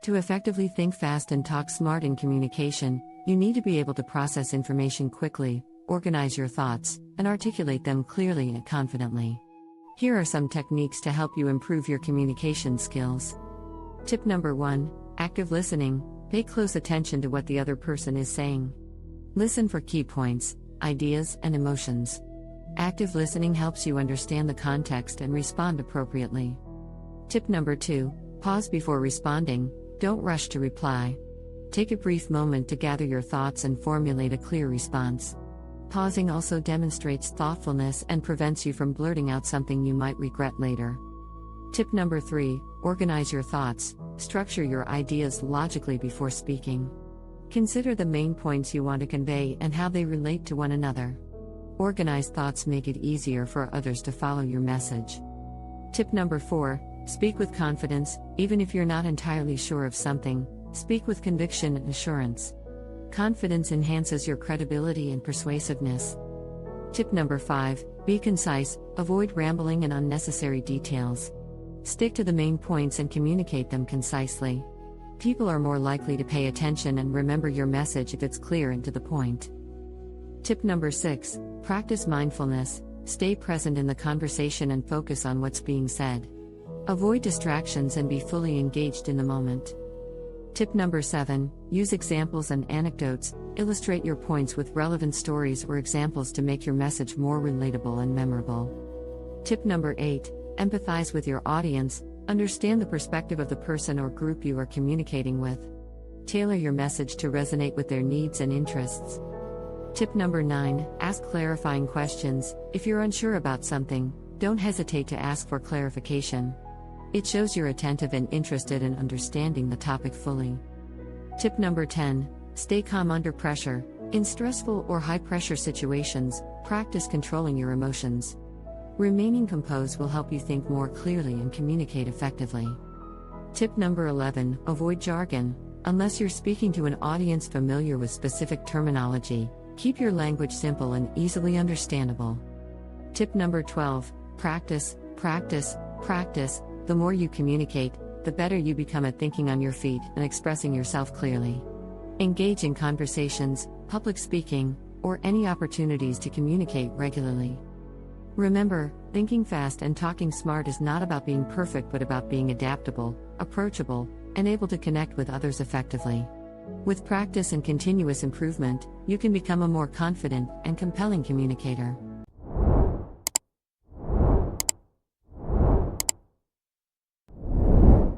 To effectively think fast and talk smart in communication, you need to be able to process information quickly, organize your thoughts, and articulate them clearly and confidently. Here are some techniques to help you improve your communication skills. Tip number 1: active listening. Pay close attention to what the other person is saying. Listen for key points, ideas, and emotions. Active listening helps you understand the context and respond appropriately. Tip number 2: pause before responding. Don't rush to reply. Take a brief moment to gather your thoughts and formulate a clear response. Pausing also demonstrates thoughtfulness and prevents you from blurting out something you might regret later. Tip number 3: organize your thoughts. Structure your ideas logically before speaking. Consider the main points you want to convey and how they relate to one another. Organized thoughts make it easier for others to follow your message. Tip number 4: speak with confidence. Even if you're not entirely sure of something, speak with conviction and assurance. Confidence enhances your credibility and persuasiveness. Tip number 5: be concise. Avoid rambling and unnecessary details. Stick to the main points and communicate them concisely. People are more likely to pay attention and remember your message if it's clear and to the point. Tip number 6: practice mindfulness. Stay present in the conversation and focus on what's being said. Avoid distractions and be fully engaged in the moment. Tip number 7: use examples and anecdotes. Illustrate your points with relevant stories or examples to make your message more relatable and memorable. Tip number 8: empathize with your audience. Understand the perspective of the person or group you are communicating with. Tailor your message to resonate with their needs and interests. Tip number 9: ask clarifying questions. If you're unsure about something, don't hesitate to ask for clarification. It shows you're attentive and interested in understanding the topic fully. Tip number 10: stay calm under pressure. In stressful or high-pressure situations, practice controlling your emotions. Remaining composed will help you think more clearly and communicate effectively. Tip number 11: avoid jargon. Unless you're speaking to an audience familiar with specific terminology, keep your language simple and easily understandable. Tip number 12: practice, practice, practice. The more you communicate, the better you become at thinking on your feet and expressing yourself clearly. Engage in conversations, public speaking, or any opportunities to communicate regularly. Remember, thinking fast and talking smart is not about being perfect but about being adaptable, approachable, and able to connect with others effectively. With practice and continuous improvement, you can become a more confident and compelling communicator.